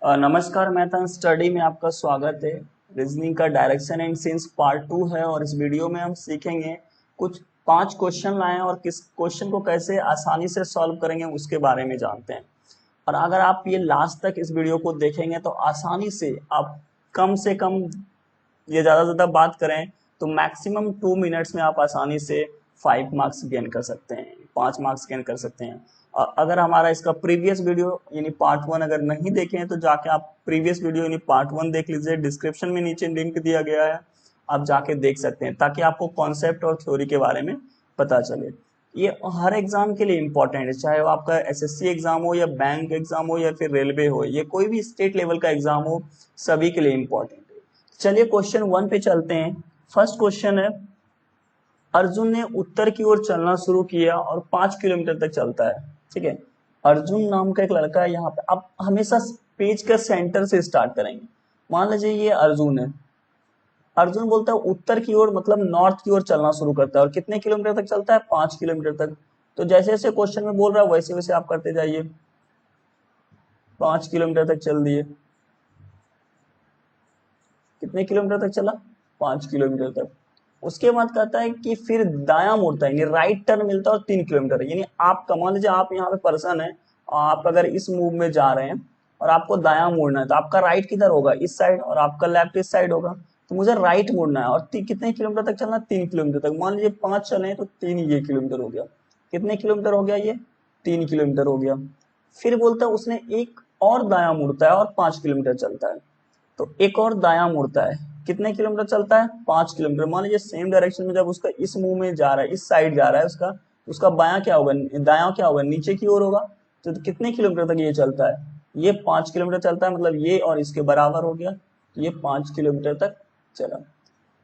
नमस्कार मैथन स्टडी में आपका स्वागत है। रीजनिंग का डायरेक्शन एंड सिंस पार्ट 2 है और इस वीडियो में हम सीखेंगे कुछ 5 क्वेश्चन लाएं और किस क्वेश्चन को कैसे आसानी से सॉल्व करेंगे उसके बारे में जानते हैं। और अगर आप ये लास्ट तक इस वीडियो को देखेंगे तो आसानी से कम ये ज़्यादा से ज़्यादा बात करें तो मैक्सिमम 2 मिनट्स में आप आसानी से 5 मार्क्स गेन कर सकते हैं, 5 मार्क्स गेन कर सकते हैं। अगर हमारा इसका प्रीवियस वीडियो यानी पार्ट 1 अगर नहीं देखे हैं तो जाके आप प्रीवियस वीडियो यानी पार्ट 1 देख लीजिए, डिस्क्रिप्शन में नीचे लिंक दिया गया है, आप जाके देख सकते हैं ताकि आपको कॉन्सेप्ट और थ्योरी के बारे में पता चले। ये हर एग्जाम के लिए इंपॉर्टेंट है, चाहे वो आपका एसएससी एग्जाम हो या बैंक एग्जाम हो या फिर रेलवे हो, ये कोई भी स्टेट लेवल का एग्जाम हो, सभी के लिए इंपॉर्टेंट है। चलिए क्वेश्चन 1 पे चलते हैं। फर्स्ट क्वेश्चन है, अर्जुन ने उत्तर की ओर चलना शुरू किया और 5 किलोमीटर तक चलता है। ठीक है, अर्जुन नाम का एक लड़का है यहाँ पे। आप हमेशा पेज का सेंटर से स्टार्ट करेंगे। मान लीजिए ये अर्जुन है, अर्जुन बोलता है उत्तर की ओर मतलब नॉर्थ की ओर चलना शुरू करता है और कितने किलोमीटर तक चलता है? 5 किलोमीटर तक। तो जैसे जैसे क्वेश्चन में बोल रहा है वैसे वैसे आप करते जाइए। 5 किलोमीटर तक चल दिए, कितने किलोमीटर तक चला? 5 किलोमीटर तक। उसके बाद कहता है कि फिर दायां मुड़ता है, यानी राइट टर्न मिलता है और 3 किलोमीटर है। यानी आप मान लीजिए आप यहाँ पे पर्सन है, आप अगर इस मूव में जा रहे हैं और आपको दायां मुड़ना है तो आपका राइट किधर होगा? इस साइड, और आपका लेफ्ट इस साइड होगा। तो मुझे राइट मुड़ना है और कितने किलोमीटर तक चलना? 3 किलोमीटर तक। मान लीजिए 5 चले तो 3 ये किलोमीटर हो गया। कितने किलोमीटर हो गया? ये 3 किलोमीटर हो गया। फिर बोलता है उसने एक और दायां मुड़ता है और 5 किलोमीटर चलता है। तो एक और दायां मुड़ता है, कितने किलोमीटर चलता है? 5 किलोमीटर। मान लीजिए सेम डायरेक्शन में जब उसका इस मुंह में जा रहा है, इस साइड जा रहा है, उसका बायां क्या होगा? दायां क्या होगा? नीचे की ओर होगा। तो कितने किलोमीटर तक ये चलता है? ये 5 किलोमीटर चलता है, मतलब ये और इसके बराबर हो गया। ये 5 किलोमीटर तक चला।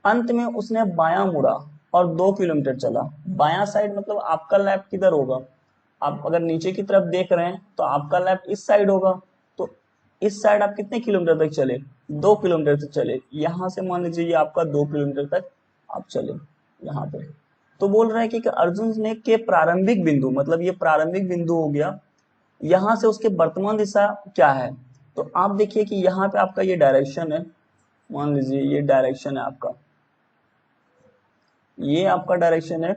अंत में उसने बायां मुड़ा और 2 किलोमीटर चला। बायां साइड मतलब आपका लेफ्ट किधर होगा? आप अगर नीचे की तरफ देख रहे हैं तो आपका लेफ्ट इस साइड होगा। तो इस साइड आप कितने किलोमीटर तक चले? 2 किलोमीटर तक चले। यहां से मान लीजिए ये आपका 2 किलोमीटर तक आप चले यहाँ पे। तो बोल रहा है कि अर्जुन ने के प्रारंभिक बिंदु, मतलब ये प्रारंभिक बिंदु हो गया, यहां से उसके वर्तमान दिशा क्या है? तो आप देखिए कि यहाँ पे आपका ये डायरेक्शन है, मान लीजिए ये डायरेक्शन है आपका, ये आपका डायरेक्शन है।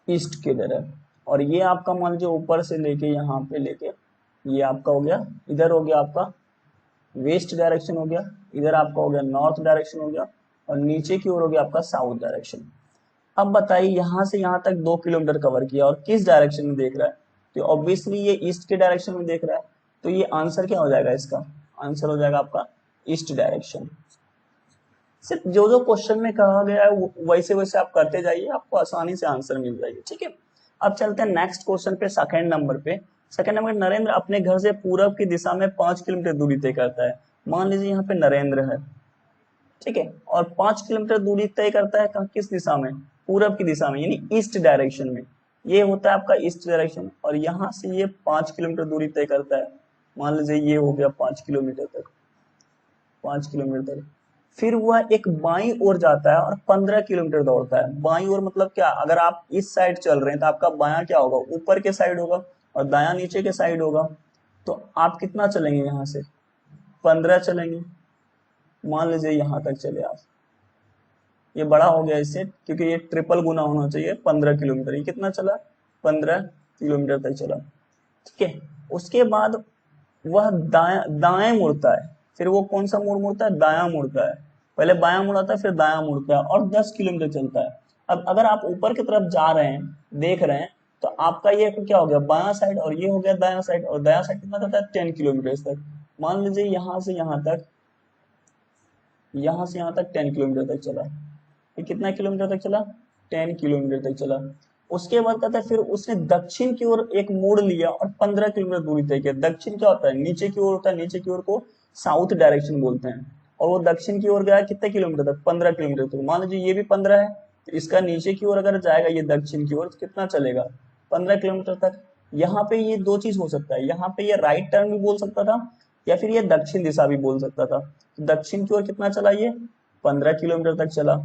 ईस्ट की तरफ। और ये आपका मान लीजिए ऊपर से लेके यहाँ पे लेके ये आपका हो गया, इधर हो गया आपका वेस्ट डायरेक्शन हो गया, इधर आपका हो गया नॉर्थ डायरेक्शन हो गया, और नीचे की ओर हो गया आपका साउथ डायरेक्शन। अब बताइए यहाँ से यहाँ तक 2 किलोमीटर कवर किया और किस डायरेक्शन में देख रहा है? तो ऑब्वियसली ये ईस्ट के डायरेक्शन में देख रहा है। तो ये आंसर क्या हो जाएगा? इसका आंसर हो जाएगा आपका ईस्ट डायरेक्शन। सिर्फ जो जो क्वेश्चन में कहा गया है वैसे वैसे आप करते जाइए, आपको आसानी से आंसर मिल जाएगी। ठीक है, अब चलते हैं नेक्स्ट क्वेश्चन पे, सेकंड नंबर पे। सेकंड नंबर, नरेंद्र अपने घर से पूरब की दिशा में 5 किलोमीटर दूरी तय करता है। मान लीजिए यहाँ पे नरेंद्र है, ठीक है, और 5 किलोमीटर दूरी तय करता है किस दिशा में? पूरब की दिशा में, यानी ईस्ट डायरेक्शन में। ये होता है आपका ईस्ट डायरेक्शन, और यहाँ से ये 5 किलोमीटर दूरी तय करता है। मान लीजिए ये हो गया 5 किलोमीटर तक, 5 किलोमीटर तक। फिर वह एक बाईं ओर जाता है और 15 किलोमीटर दौड़ता है। बाईं ओर मतलब क्या? अगर आप इस साइड चल रहे हैं तो आपका बायां क्या होगा? ऊपर के साइड होगा, और दायां नीचे के साइड होगा। तो आप कितना चलेंगे? यहाँ से 15 चलेंगे। मान लीजिए यहाँ तक चले आप, ये बड़ा हो गया इससे क्योंकि ये ट्रिपल गुना होना चाहिए। 15 किलोमीटर, ये कितना चला? 15 किलोमीटर तक चला। ठीक है, उसके बाद वह दाएं मुड़ता है। फिर वो कौन सा मोड़ मुड़ता है? दायां मुड़ता है। पहले बायां मुड़ाता है फिर दायां मुड़ता है और 10 किलोमीटर चलता है। अब अगर आप ऊपर की तरफ जा रहे हैं, देख रहे हैं, तो आपका ये क्या हो गया? बायां साइड, और ये हो गया दायां साइड। और दायां साइड कितना चलता है? 10 किलोमीटर तक। मान लीजिए यहाँ से यहाँ तक, यहाँ से यहाँ तक 10 किलोमीटर तक चला। ये कितना किलोमीटर तक चला? 10 किलोमीटर तक चला। उसके बाद कहता है फिर उसने दक्षिण की ओर एक मोड़ लिया और 15 किलोमीटर दूरी तय किया। दक्षिण क्या होता है? नीचे की ओर होता है, नीचे की ओर को साउथ डायरेक्शन बोलते हैं। और वो दक्षिण की ओर गया कितने किलोमीटर तक? 15 किलोमीटर तक। मान लीजिए ये भी 15 है, तो इसका नीचे की ओर अगर जाएगा ये दक्षिण की ओर, तो कितना चलेगा? 15 किलोमीटर तक। यहाँ पे ये दो चीज हो सकता है, यहाँ पे ये राइट टर्न भी बोल सकता था या फिर ये दक्षिण दिशा भी बोल सकता था। तो दक्षिण की ओर कितना चला? ये 15 किलोमीटर तक चला।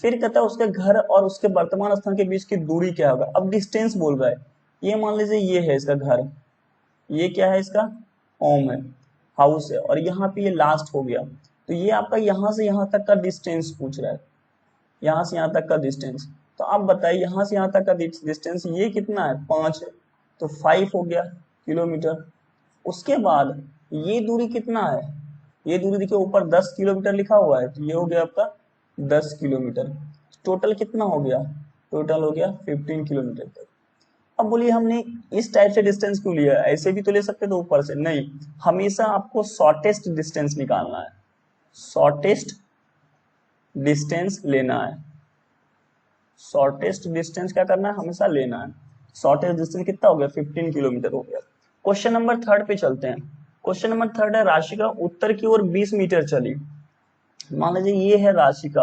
फिर कहता है उसके घर और उसके वर्तमान स्थान के बीच की दूरी क्या होगा? अब डिस्टेंस बोल रहा है, ये मान लीजिए ये है इसका घर, ये क्या है इसका होम है, हाउस है, और यहाँ पे ये लास्ट हो गया। तो ये आपका यहाँ से यहाँ तक का डिस्टेंस पूछ रहा है, यहाँ से यहाँ तक का डिस्टेंस। तो आप बताइए यहाँ से यहाँ तक का डिस्टेंस ये कितना है, 5 है, तो 5 हो गया किलोमीटर। उसके बाद ये दूरी कितना है, ये दूरी देखिए ऊपर 10 किलोमीटर लिखा हुआ है, तो ये हो गया आपका 10 किलोमीटर। टोटल कितना हो गया, टोटल हो गया 15 किलोमीटर तक। अब बोलिए हमने इस टाइप से डिस्टेंस क्यों लिया, ऐसे भी तो ले सकते थे ऊपर से, नहीं, हमेशा आपको शॉर्टेस्ट डिस्टेंस निकालना है, शॉर्टेस्ट डिस्टेंस लेना है, शॉर्टेस्ट डिस्टेंस क्या करना है, हमेशा लेना है। शॉर्टेस्ट डिस्टेंस कितना हो गया, 15 किलोमीटर हो गया। क्वेश्चन नंबर 3 पे चलते हैं। क्वेश्चन नंबर 3 है, राशिका उत्तर की ओर 20 मीटर चली। मान लीजिए ये है राशिका,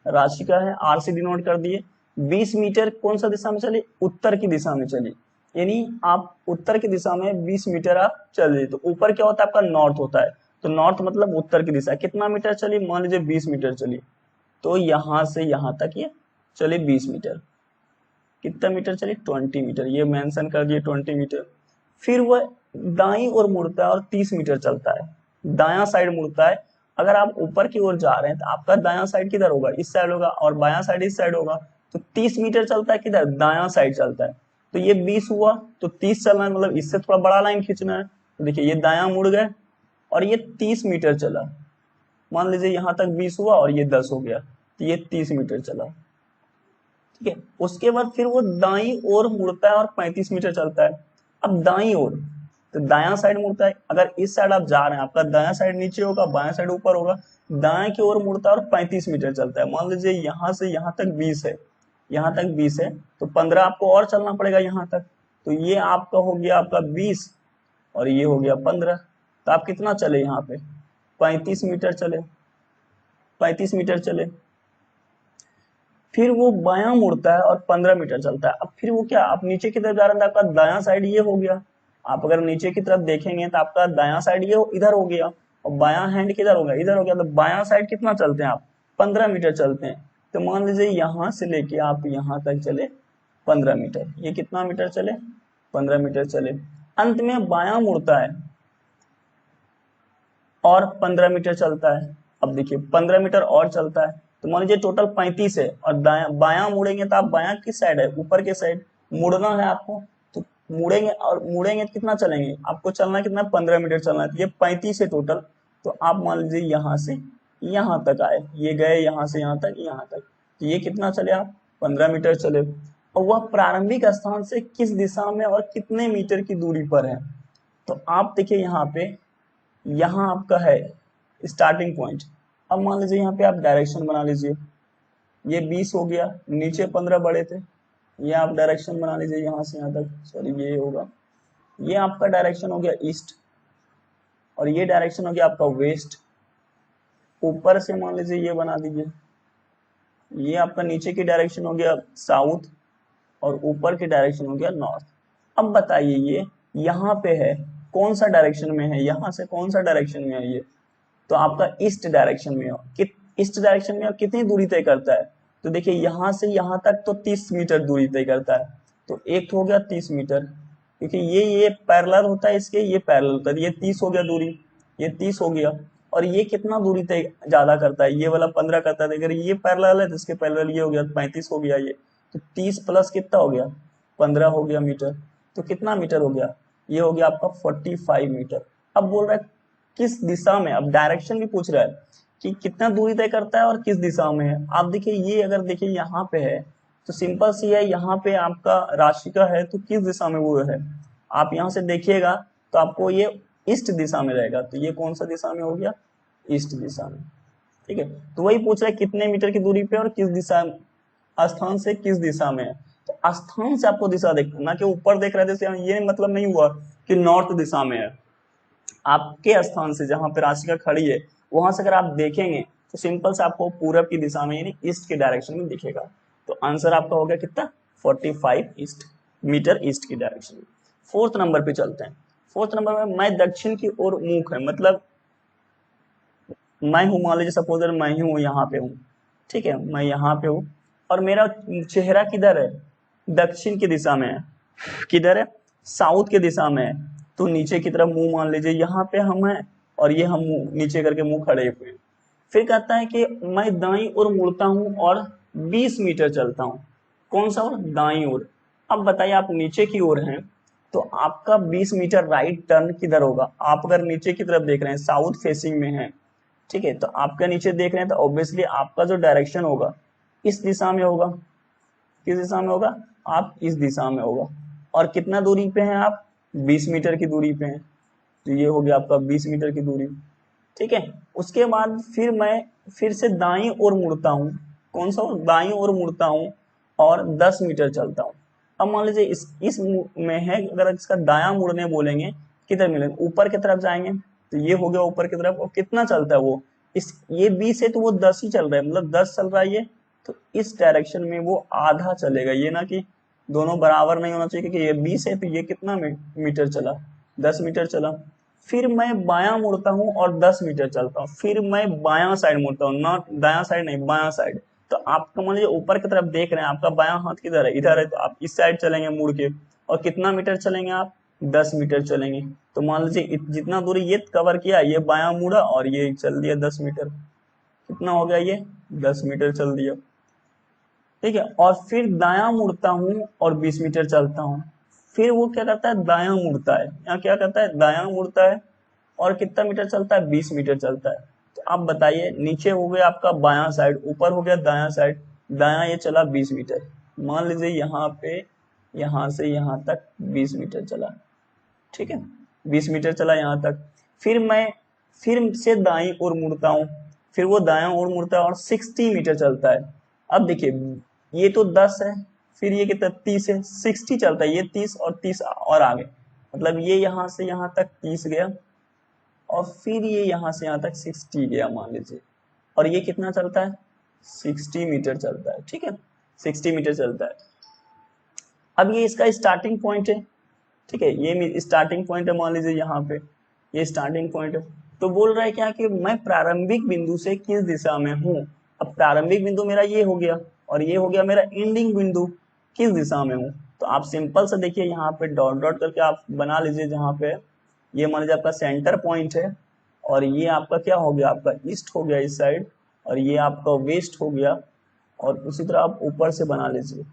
राशिका है, आर से डिनोट कर दिए। 20 मीटर कौन सा दिशा में चली, उत्तर की दिशा में चली, यानी आप उत्तर की दिशा में 20 मीटर आप चल रही। तो ऊपर क्या होता है आपका, नॉर्थ होता है, तो नॉर्थ मतलब उत्तर की दिशा। कितना मीटर चली, मान लीजिए 20 मीटर चली, तो यहां से यहां तक ये चले 20 मीटर। कितना मीटर चली, 20 मीटर, ये मेंशन कर दिए 20 मीटर। फिर वह दाईं ओर मुड़ता है और 30 मीटर चलता है, दायां साइड मुड़ता है। अगर आप ऊपर की ओर जा रहे हैं तो आपका दायां साइड किधर होगा, इस साइड होगा, और बायां साइड इस साइड होगा। तो 30 मीटर चलता है किधर, दायां साइड चलता है। तो ये 20 हुआ, तो 30 चलना है, मतलब इससे थोड़ा बड़ा लाइन खींचना है। तो देखिए ये दायां मुड़ गए और ये 30 मीटर चला। मान लीजिए यहाँ तक 20 हुआ और ये 10 हो गया, तो ये 30 मीटर चला। ठीक है, उसके बाद फिर वो दाईं ओर मुड़ता है और 35 मीटर चलता है। अब दाईं ओर, तो दायां साइड मुड़ता है। अगर इस साइड आप जा रहे हैं, आपका दायां साइड नीचे होगा, बायां साइड ऊपर होगा। दाएं की ओर मुड़ता है और 35 मीटर चलता है। मान लीजिए यहाँ से यहाँ तक 20 है, यहाँ तक 20 है, तो 15 आपको और चलना पड़ेगा यहाँ तक। तो ये आपका हो गया आपका 20 और ये हो गया 15। तो आप कितना चले यहाँ पे, 35 मीटर चले, 35 मीटर चले। फिर वो बायां मुड़ता है और 15 मीटर चलता है। अब फिर वो क्या, आप नीचे की तरफ जा रहे हैं, आपका दायां साइड ये हो गया। आप अगर नीचे की तरफ देखेंगे तो आपका दायां साइड ये इधर हो गया, और बायां हैंड किधर हो गया, इधर हो गया। तो बायां साइड कितना चलते हैं आप, 15 मीटर चलते हैं। तो मान लीजिए यहां से लेके आप यहाँ तक चले 15 मीटर, ये कितना मीटर चले, 15 मीटर चले। अंत में बायां मुड़ता है और 15 मीटर चलता है। अब देखिए 15 मीटर और चलता है, तो मान लीजिए टोटल 35 है, और बायां मुड़ेंगे तो आप बायां किस साइड है, ऊपर के साइड मुड़ना है आपको। तो मुड़ेंगे, और मुड़ेंगे तो कितना चलेंगे, आपको चलना कितना, 15 मीटर चलना है। तो ये 35 है टोटल। तो आप मान लीजिए यहाँ से यहाँ तक आए, ये गए यहाँ से यहाँ तक, यहाँ तक, तो ये कितना चले आप, 15 मीटर चले। और वह प्रारंभिक स्थान से किस दिशा में और कितने मीटर की दूरी पर है। तो आप देखिए यहाँ पे, यहाँ आपका है स्टार्टिंग पॉइंट। अब मान लीजिए यहाँ पे आप डायरेक्शन बना लीजिए, ये 20 हो गया, नीचे 15 बड़े थे, ये आप डायरेक्शन बना लीजिए यहाँ से यहाँ तक, सॉरी ये होगा, ये आपका डायरेक्शन हो गया ईस्ट, और ये डायरेक्शन हो गया आपका वेस्ट। ऊपर से मान लीजिए ये बना दीजिए, ये आपका नीचे की डायरेक्शन हो गया साउथ, और ऊपर की डायरेक्शन हो गया नॉर्थ। अब बताइए ये यहाँ पे है, कौन सा डायरेक्शन में है, यहाँ से कौन सा डायरेक्शन में है ये, तो आपका ईस्ट डायरेक्शन में हो। ईस्ट डायरेक्शन में कितनी दूरी तय करता है, तो देखिए यहाँ से यहाँ तक तो 30 मीटर दूरी तय करता है। तो एक हो गया 30 मीटर, क्योंकि ये पैरेलल होता है इसके, ये पैरेलल होता है, ये 30 हो गया दूरी, ये 30 हो गया। और ये कितना दूरी तय ज्यादा करता है, ये वाला 15 करता है। अगर ये पैरेलल है तो इसके पैरेलल ये हो गया, 35 हो गया ये। तो 30 प्लस कितना हो गया, 15 हो गया मीटर। तो कितना मीटर हो गया, ये हो गया आपका 45 मीटर। अब बोल रहा है किस दिशा में, अब डायरेक्शन भी पूछ रहा है कि कितना दूरी तय करता है और किस दिशा में है। आप देखिए ये अगर देखिए यहाँ पे है, तो सिंपल सी है, यहाँ पे आपका राशिका है, तो किस दिशा में वो है, आप यहाँ से देखिएगा तो आपको ये ईस्ट दिशा में रहेगा। तो ये कौन सा दिशा में हो गया, ईस्ट दिशा में। ठीक है, तो वही पूछ रहा है कितने मीटर की दूरी पे और किस दिशा, स्थान से किस दिशा में है। तो स्थान से आपको दिशा देखना, ना कि ऊपर देख रहे थे, ये मतलब नहीं हुआ कि नॉर्थ दिशा में है। आपके स्थान से जहां पे राशिका खड़ी है, वहां से अगर आप देखेंगे तो सिंपल से आपको पूरब की दिशा में यानी ईस्ट के डायरेक्शन में दिखेगा। तो आंसर आपका हो गया कितना, 45 ईस्ट मीटर ईस्ट की डायरेक्शन में। 4th नंबर पे चलते हैं। 4th नंबर में मैं दक्षिण की ओर मुख है, मतलब मैं हूं, मान लीजिए सपोज मैं ही हूँ, यहाँ पे हूँ, ठीक है, मैं यहाँ पे हूँ, और मेरा चेहरा किधर है, दक्षिण की दिशा में है। किधर है, साउथ के दिशा में है, तो नीचे की तरफ मुंह मान लीजिए, यहाँ पे हम हैं और ये हम नीचे करके मुंह खड़े हुए हैं। फिर कहता है कि मैं दाईं ओर मुड़ता हूँ और 20 मीटर चलता हूँ। कौन सा ओर, दाईं ओर। अब बताइए आप नीचे की ओर हैं तो आपका 20 मीटर राइट टर्न किधर होगा। आप अगर नीचे की तरफ देख रहे हैं, साउथ फेसिंग में है, ठीक है, तो आपका नीचे देख रहे हैं तो ऑब्वियसली आपका जो डायरेक्शन होगा इस दिशा में होगा। किस दिशा में होगा, आप इस दिशा में होगा। और कितना दूरी पे हैं आप, 20 मीटर की दूरी पे हैं, तो ये हो गया आपका 20 मीटर की दूरी, ठीक है। उसके बाद फिर मैं फिर से दाईं ओर मुड़ता हूँ, कौन सा, दाईं ओर मुड़ता हूँ और 10 मीटर चलता हूँ। अब मान लीजिए इस में है, अगर इसका दायां मुड़ने बोलेंगे किधर मिलेंगे, ऊपर की तरफ जाएंगे, तो ये हो गया ऊपर की तरफ। और कितना चलता है वो, इस ये 20 है तो वो 10 ही चल रहा है, मतलब 10 चल रहा है ये, तो इस डायरेक्शन में वो आधा चलेगा। ये ना कि दोनों बराबर नहीं होना चाहिए, क्योंकि ये 20 है तो ये कितना मीटर चला, 10 मीटर चला। फिर मैं बायां मुड़ता हूँ और 10 मीटर चलता हूँ। फिर मैं बायां साइड मुड़ता हूँ, नॉट दायां साइड नहीं, बायां साइड। तो आप मान लीजिए ऊपर की तरफ देख रहे हैं, आपका बायां हाथ किधर है, इधर है, तो आप इस साइड चलेंगे मुड़ के। और कितना मीटर चलेंगे आप, 10 मीटर चलेंगे। तो मान लीजिए जितना दूरी ये कवर किया, ये बायां मुड़ा और ये चल दिया 10 मीटर। कितना हो गया, ये 10 मीटर चल दिया, ठीक है। और फिर दायां मुड़ता हूँ और 20 मीटर चलता हूँ। फिर वो क्या करता है, दायां मुड़ता है, यहाँ क्या करता है, दायां मुड़ता है और कितना मीटर चलता है, 20 मीटर चलता है। तो आप बताइए, नीचे हो गया आपका बायां साइड, ऊपर हो गया दायां साइड। दायां ये चला 20 मीटर, मान लीजिए यहाँ पे यहाँ से यहाँ तक 20 मीटर चला, ठीक है, 20 मीटर चला यहाँ तक। फिर मैं फिर से दाईं ओर मुड़ता हूँ, फिर वो दायां ओर मुड़ता है और 60 मीटर चलता है। अब देखिए ये तो 10 है, फिर ये कितना 30 है, 60 चलता है, ये 30 और 30 और आगे, मतलब ये यहाँ से यहाँ तक 30 गया और फिर ये यहाँ से यहाँ तक 60 गया मान लीजिए। और ये कितना चलता है, 60 मीटर चलता है, ठीक है, 60 मीटर चलता है। अब ये इसका स्टार्टिंग पॉइंट है, ठीक है, ये स्टार्टिंग पॉइंट है, मान लीजिए यहाँ पे ये स्टार्टिंग पॉइंट है। तो बोल रहा है क्या कि मैं प्रारंभिक बिंदु से किस दिशा में हूँ। अब प्रारंभिक बिंदु मेरा ये हो गया और ये हो गया मेरा एंडिंग बिंदु, किस दिशा में हूँ। तो आप सिंपल से देखिए यहाँ पे डॉट डॉट करके आप बना लीजिए, जहाँ पे ये मान लीजिए आपका सेंटर पॉइंट है और ये आपका क्या हो गया, आपका ईस्ट हो गया इस साइड, और ये आपका वेस्ट हो गया। और उसी तरह आप ऊपर से बना लीजिए,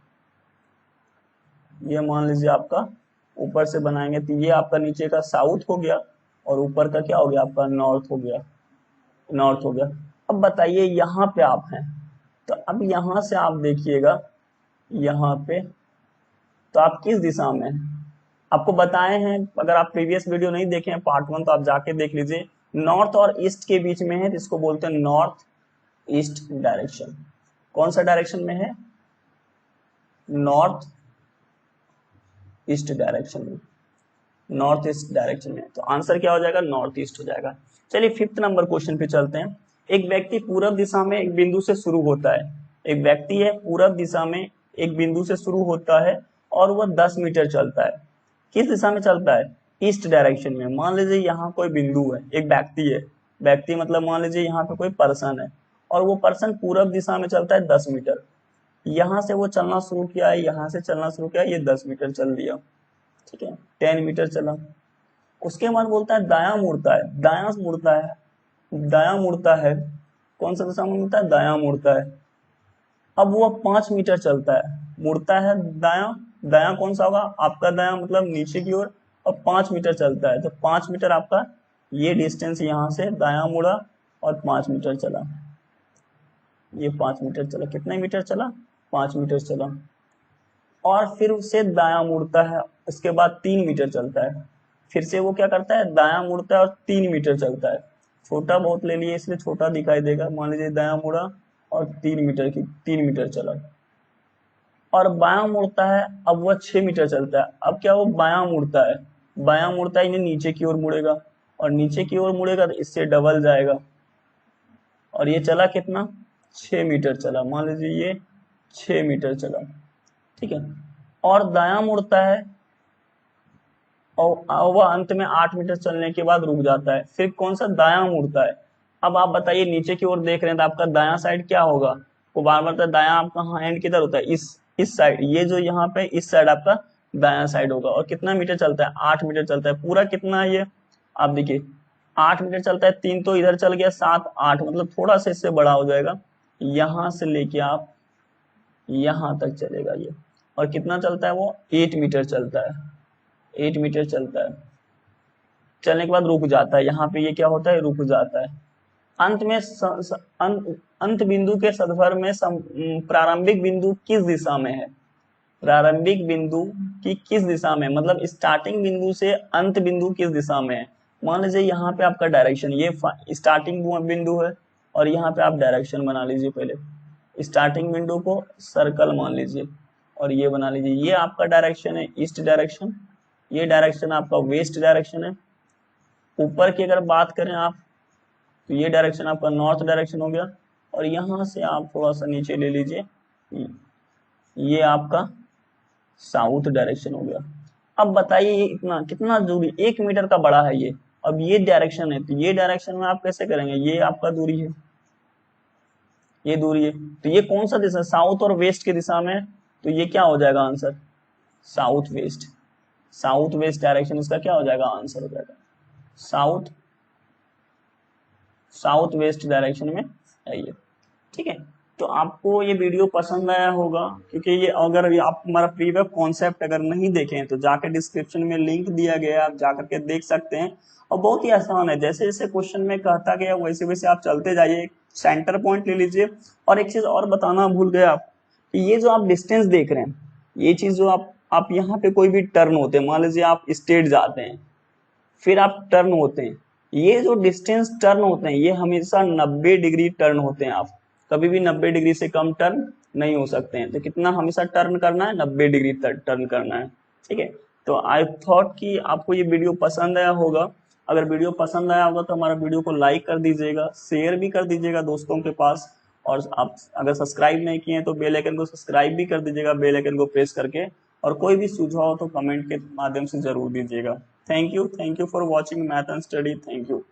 ये मान लीजिए आपका ऊपर से बनाएंगे तो ये आपका नीचे का साउथ हो गया और ऊपर का क्या हो गया, आपका नॉर्थ हो गया, नॉर्थ हो गया। अब बताइए यहाँ पे आप हैं, तो अब यहाँ से आप देखिएगा यहाँ पे, तो आप किस दिशा में हैं। आपको बताए हैं, अगर आप प्रीवियस वीडियो नहीं देखे हैं पार्ट 1 तो आप जाके देख लीजिए। नॉर्थ और ईस्ट के बीच में है, जिसको बोलते हैं नॉर्थ ईस्ट डायरेक्शन। कौन सा डायरेक्शन में है, नॉर्थ ईस्ट डायरेक्शन में, नॉर्थ ईस्ट डायरेक्शन में। तो आंसर क्या हो जाएगा, नॉर्थ ईस्ट हो जाएगा। चलिए 5th नंबर क्वेश्चन पे चलते हैं। एक व्यक्ति पूरब दिशा में एक बिंदु से शुरू होता है, एक व्यक्ति है पूरब दिशा में एक बिंदु से शुरू होता है और वह 10 मीटर चलता है। किस दिशा में चलता है, ईस्ट डायरेक्शन में। मान लीजिए यहाँ कोई बिंदु है, एक व्यक्ति है, व्यक्ति मतलब मान लीजिए यहाँ पे कोई पर्सन है और वो पर्सन पूरब दिशा में चलता है 10 मीटर। यहाँ से वो चलना शुरू किया है, यहाँ से चलना शुरू किया, ये 10 मीटर चल दिया, ठीक है, 10 मीटर चला। उसके बाद बोलता है दायां मुड़ता है, दायां मुड़ता है, दायां मुड़ता है, कौन सा दिशा में मुड़ता है, दायां मुड़ता है। अब वो 5 मीटर चलता है, मुड़ता है दायां, दायां कौन सा होगा, आपका दायां मतलब नीचे की ओर, और 5 मीटर चलता है। तो 5 मीटर आपका ये डिस्टेंस यहाँ से दायां मुड़ा और 5 मीटर चला, ये 5 मीटर चला, कितने मीटर चला, 5 मीटर चला। और फिर उसे दायां मुड़ता है, उसके बाद 3 मीटर चलता है। फिर से वो क्या करता है, दायां मुड़ता है और 3 मीटर चलता है। छोटा बहुत ले लिए इसलिए छोटा दिखाई देगा, मान लीजिए दायां मुड़ा और 3 मीटर चला। और बायां मुड़ता है, अब वह 6 मीटर चलता है। अब क्या वो बायां मुड़ता है, बायां मुड़ता है इन्हें नीचे की ओर मुड़ेगा और नीचे की ओर मुड़ेगा तो इससे डबल जाएगा। और ये चला कितना, 6 मीटर चला, मान लीजिए ये 6 मीटर चला, ठीक है। और दायां मुड़ता है और वह अंत में 8 मीटर चलने के बाद रुक जाता है। फिर कौन सा, दायां मुड़ता है। अब आप बताइए नीचे की ओर देख रहे हैं तो आपका दायां साइड क्या होगा, वो बार बार दायां आपका हैंड किधर होता है, इस साइड, ये जो यहाँ पे इस साइड आपका दायां साइड होगा। और कितना मीटर चलता है, 8 मीटर चलता है। पूरा कितना है ये, आप देखिए 8 मीटर चलता है, 3 तो इधर चल गया, 7 8, मतलब थोड़ा सा इससे बड़ा हो जाएगा। यहां से लेके आप यहां तक चलेगा ये। और कितना चलता है वो, 8 मीटर चलता है, 8 मीटर चलता है। चलने के बाद रुक जाता है, यहाँ पे ये क्या होता है, रुक जाता है। अंत में अंत बिंदु के सदभर में प्रारंभिक बिंदु किस दिशा में है, प्रारंभिक बिंदु की किस दिशा में, मतलब स्टार्टिंग बिंदु से अंत बिंदु किस दिशा में है। मान लीजिए यहाँ पे आपका डायरेक्शन, ये स्टार्टिंग बिंदु है और यहाँ पे आप डायरेक्शन बना लीजिए। पहले स्टार्टिंग बिंदु को सर्कल मान लीजिए और ये बना लीजिए, ये आपका डायरेक्शन है ईस्ट डायरेक्शन, ये डायरेक्शन आपका वेस्ट डायरेक्शन है। ऊपर की अगर बात करें आप, तो ये डायरेक्शन आपका नॉर्थ डायरेक्शन हो गया। और यहाँ से आप थोड़ा सा नीचे ले लीजिए, ये आपका साउथ डायरेक्शन हो गया। अब बताइए इतना कितना दूरी, 1 मीटर का बड़ा है ये। अब ये डायरेक्शन है, तो ये डायरेक्शन में आप कैसे करेंगे, ये आपका दूरी है, ये दूरी है, तो ये कौन सा दिशा, साउथ और वेस्ट की दिशा में, तो ये क्या हो जाएगा answer, south west. South west direction इसका क्या हो जाएगा, आंसर हो जाएगा साउथ, साउथ वेस्ट डायरेक्शन में है ये। ठीक है, तो आपको ये वीडियो पसंद आया होगा, क्योंकि ये अगर आप हमारा प्रीवियस कॉन्सेप्ट अगर नहीं देखें तो जाकर डिस्क्रिप्शन में लिंक दिया गया है, आप जाकर के देख सकते हैं। और बहुत ही आसान है, जैसे जैसे क्वेश्चन में कहता गया वैसे वैसे आप चलते जाइए, सेंटर पॉइंट ले लीजिए। और एक चीज और बताना भूल गया आप, कि ये जो आप डिस्टेंस देख रहे हैं, ये चीज जो आप यहाँ पे कोई भी टर्न होते हैं, मान लीजिए आप स्टेट जाते हैं, फिर आप टर्न होते हैं, ये जो डिस्टेंस टर्न होते हैं ये हमेशा 90 डिग्री टर्न होते हैं। आप कभी भी 90 डिग्री से कम टर्न नहीं हो सकते हैं। तो कितना हमेशा टर्न करना है, 90 डिग्री टर्न करना है। ठीक है, तो आई थॉट कि आपको ये वीडियो पसंद आया होगा। अगर वीडियो पसंद आया होगा तो हमारा वीडियो को लाइक कर दीजिएगा, शेयर भी कर दीजिएगा दोस्तों के पास। और आप अगर सब्सक्राइब नहीं किए तो बेल आइकन को सब्सक्राइब भी कर दीजिएगा, बेल आइकन को प्रेस करके। और कोई भी सुझाव तो कमेंट के माध्यम से जरूर दीजिएगा। Thank you for watching math and study. Thank you.